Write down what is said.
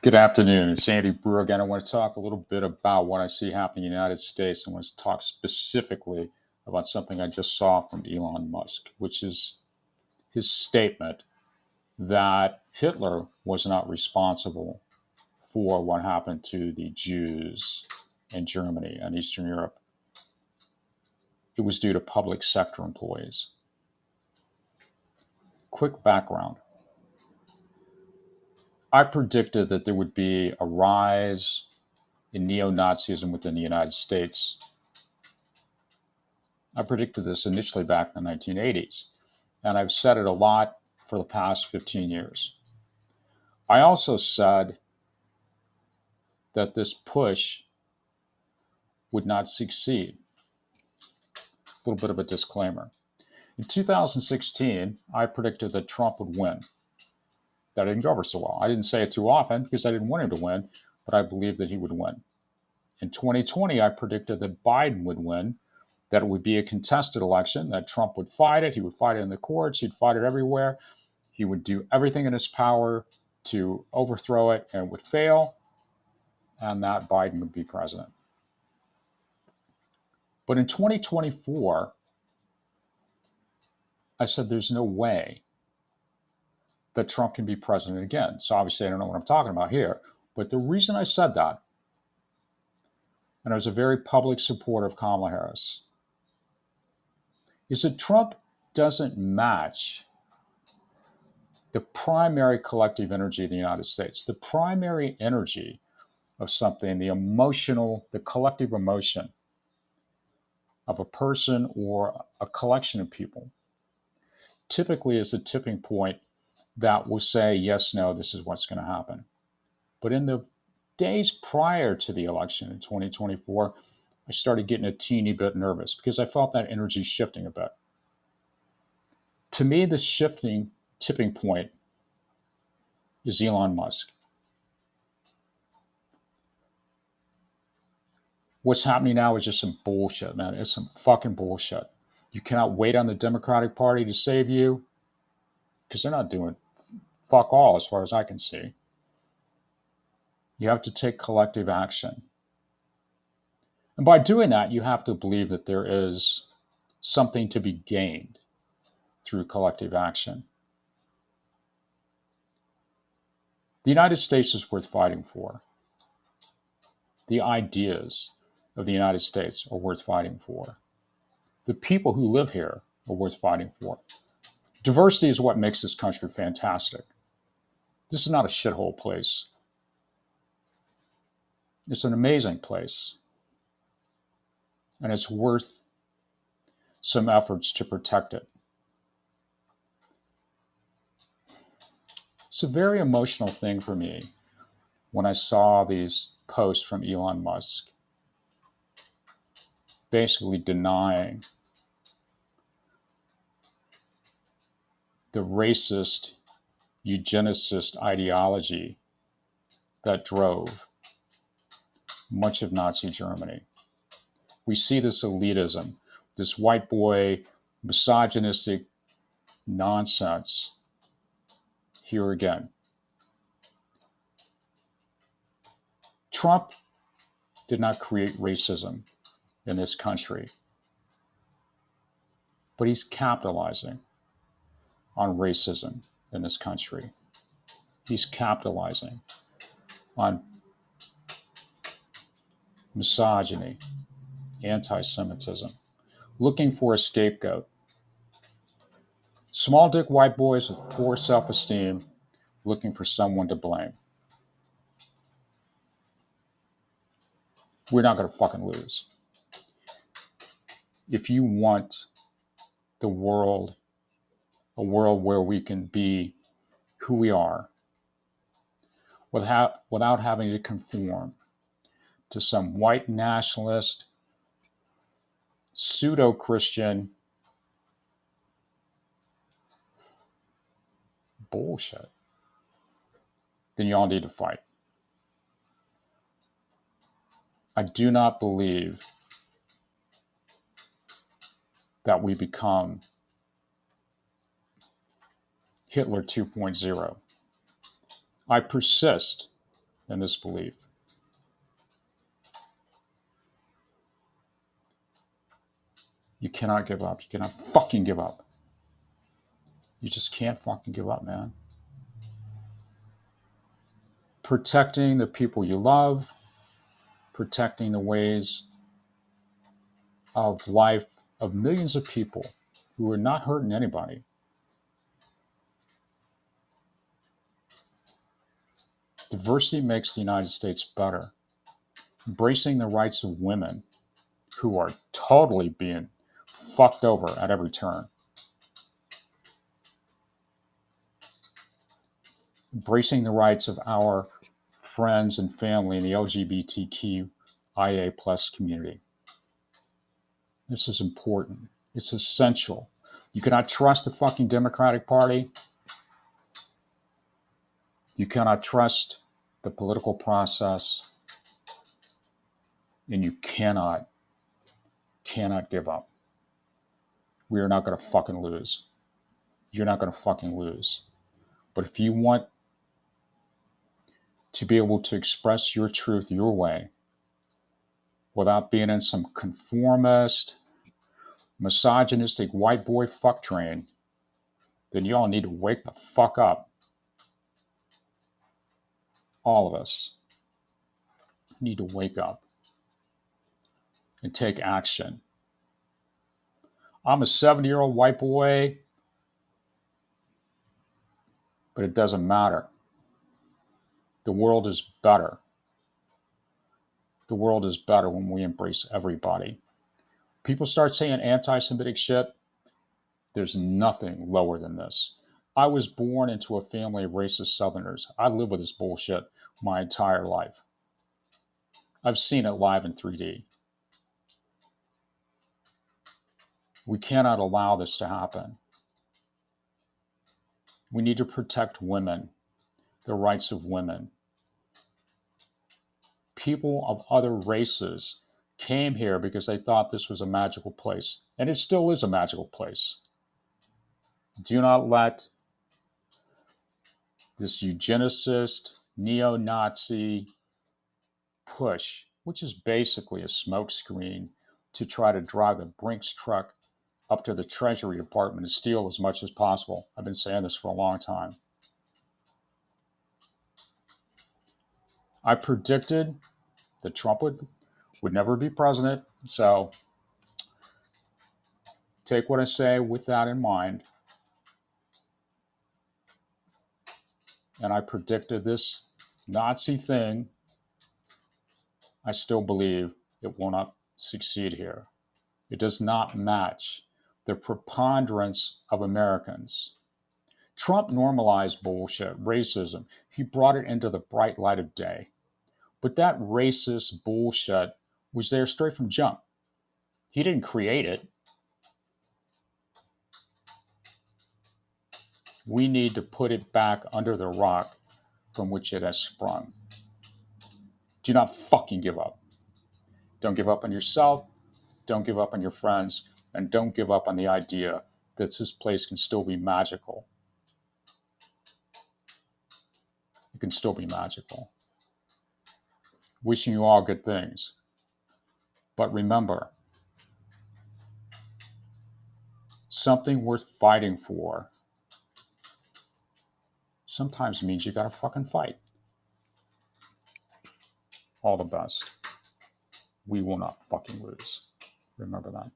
Good afternoon. It's Andy Brewer again. I want to talk a little bit about what I see happening in the United States. I want to talk specifically about something I just saw from Elon Musk, which is his statement that Hitler was not responsible for what happened to the Jews in Germany and Eastern Europe. It was due to public sector employees. Quick background. I predicted that there would be a rise in neo-Nazism within the United States. I predicted this initially back in the 1980s, and I've said it a lot for the past 15 years. I also said that this push would not succeed. A little bit of a disclaimer. In 2016, I predicted that Trump would win. That didn't go over so well. I didn't say it too often because I didn't want him to win, but I believed that he would win. In 2020, I predicted that Biden would win, that it would be a contested election, that Trump would fight it. He would fight it in the courts. He'd fight it everywhere. He would do everything in his power to overthrow it and it would fail, and that Biden would be president. But in 2024, I said there's no way that Trump can be president again. So obviously, I don't know what I'm talking about here. But the reason I said that, and I was a very public supporter of Kamala Harris, is that Trump doesn't match the primary collective energy of the United States. The primary energy of something, the emotional, the collective emotion of a person or a collection of people, typically is a tipping point that will say, yes, no, this is what's going to happen. But in the days prior to the election in 2024, I started getting a teeny bit nervous because I felt that energy shifting a bit. To me, the shifting tipping point is Elon Musk. What's happening now is just some bullshit, man. It's some fucking bullshit. You cannot wait on the Democratic Party to save you because they're not doing fuck all as far as I can see. You have to take collective action. And by doing that, you have to believe that there is something to be gained through collective action. The United States is worth fighting for. The ideas of the United States are worth fighting for. The people who live here are worth fighting for. Diversity is what makes this country fantastic. This is not a shithole place. It's an amazing place. And it's worth some efforts to protect it. It's a very emotional thing for me when I saw these posts from Elon Musk basically denying the racist, eugenicist ideology that drove much of Nazi Germany. We see this elitism, this white boy misogynistic nonsense here again. Trump did not create racism in this country, but he's capitalizing on racism in this country. He's capitalizing on misogyny, anti-Semitism, looking for a scapegoat. Small dick white boys with poor self-esteem looking for someone to blame. We're not going to fucking lose. If you want the world, a world where we can be who we are without having to conform to some white nationalist, pseudo-Christian bullshit, then you all need to fight. I do not believe that we become Hitler 2.0. I persist in this belief. You cannot give up. You cannot fucking give up. You just can't fucking give up, man. Protecting the people you love, protecting the ways of life of millions of people who are not hurting anybody. Diversity makes the United States better. Embracing the rights of women who are totally being fucked over at every turn. Embracing the rights of our friends and family in the LGBTQIA plus community. This is important. It's essential. You cannot trust the fucking Democratic Party. You cannot trust the political process. And you cannot give up. We are not going to fucking lose. You're not going to fucking lose. But if you want to be able to express your truth your way without being in some conformist, misogynistic white boy fuck train, then y'all need to wake the fuck up. All of us need to wake up and take action. I'm a 70-year-old white boy, but it doesn't matter. The world is better. The world is better when we embrace everybody. People start saying anti-Semitic shit. There's nothing lower than this. I was born into a family of racist Southerners. I live with this bullshit my entire life. I've seen it live in 3D. We cannot allow this to happen. We need to protect women, the rights of women. People of other races came here because they thought this was a magical place, and it still is a magical place. Do not let this eugenicist, neo-Nazi push, which is basically a smokescreen to try to drive the Brinks truck up to the Treasury Department and steal as much as possible. I've been saying this for a long time. I predicted that Trump would never be president, so take what I say with that in mind. And I predicted this Nazi thing. I still believe it will not succeed here. It does not match the preponderance of Americans. Trump normalized bullshit, racism. He brought it into the bright light of day. But that racist bullshit was there straight from jump. He didn't create it. We need to put it back under the rock from which it has sprung. Do not fucking give up. Don't give up on yourself. Don't give up on your friends. And don't give up on the idea that this place can still be magical. It can still be magical. Wishing you all good things. But remember, something worth fighting for sometimes means you gotta fucking fight. All the best. We will not fucking lose. Remember that.